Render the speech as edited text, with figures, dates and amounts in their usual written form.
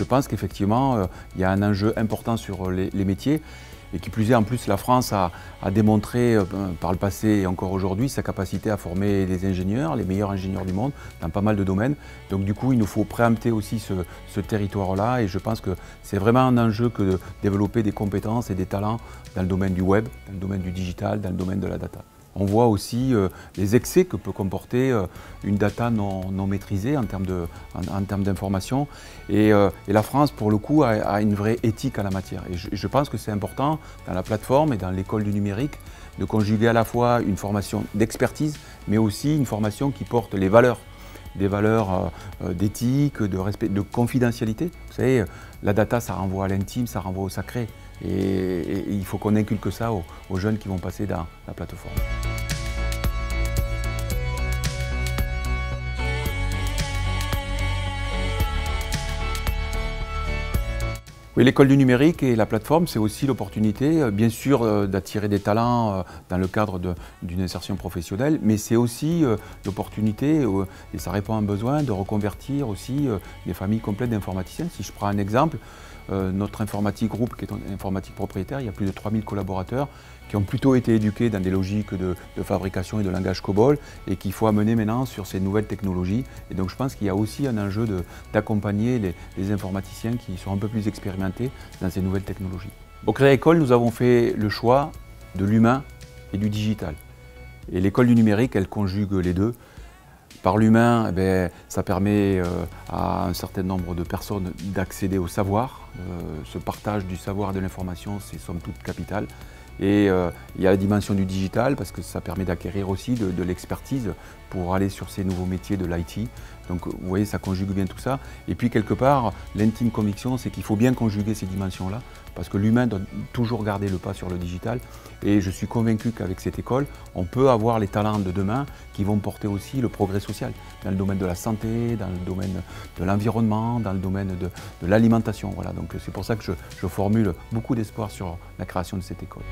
pense qu'effectivement, il y a un enjeu important sur les métiers. Et qui plus est, en plus, la France a démontré par le passé et encore aujourd'hui sa capacité à former des ingénieurs, les meilleurs ingénieurs du monde, dans pas mal de domaines. Donc du coup, il nous faut préempter aussi ce territoire-là et je pense que c'est vraiment un enjeu que de développer des compétences et des talents dans le domaine du web, dans le domaine du digital, dans le domaine de la data. On voit aussi les excès que peut comporter une data non maîtrisée en termes d'information. Et la France, pour le coup, a une vraie éthique à la matière. Et je pense que c'est important dans la plateforme et dans l'école du numérique de conjuguer à la fois une formation d'expertise, mais aussi une formation qui porte les valeurs. Des valeurs d'éthique, de respect, de confidentialité. Vous savez, la data, ça renvoie à l'intime, ça renvoie au sacré. Et il faut qu'on inculque ça aux jeunes qui vont passer dans la plateforme. Oui, l'école du numérique et la plateforme, c'est aussi l'opportunité, bien sûr, d'attirer des talents dans le cadre d'une insertion professionnelle, mais c'est aussi l'opportunité, et ça répond à un besoin, de reconvertir aussi des familles complètes d'informaticiens. Si je prends un exemple, notre informatique groupe, qui est une informatique propriétaire, il y a plus de 3000 collaborateurs qui ont plutôt été éduqués dans des logiques de fabrication et de langage COBOL et qu'il faut amener maintenant sur ces nouvelles technologies. Et donc je pense qu'il y a aussi un enjeu d'accompagner les informaticiens qui sont un peu plus expérimentés dans ces nouvelles technologies. Au Créa École, nous avons fait le choix de l'humain et du digital. Et l'école du numérique, elle conjugue les deux. Par l'humain, ça permet à un certain nombre de personnes d'accéder au savoir. Ce partage du savoir et de l'information, c'est somme toute capital. Et il y a la dimension du digital parce que ça permet d'acquérir aussi de l'expertise pour aller sur ces nouveaux métiers de l'IT. Donc vous voyez, ça conjugue bien tout ça. Et puis quelque part, l'intime conviction, c'est qu'il faut bien conjuguer ces dimensions-là parce que l'humain doit toujours garder le pas sur le digital. Et je suis convaincu qu'avec cette école, on peut avoir les talents de demain qui vont porter aussi le progrès social dans le domaine de la santé, dans le domaine de l'environnement, dans le domaine de l'alimentation. Voilà, donc c'est pour ça que je formule beaucoup d'espoir sur la création de cette école.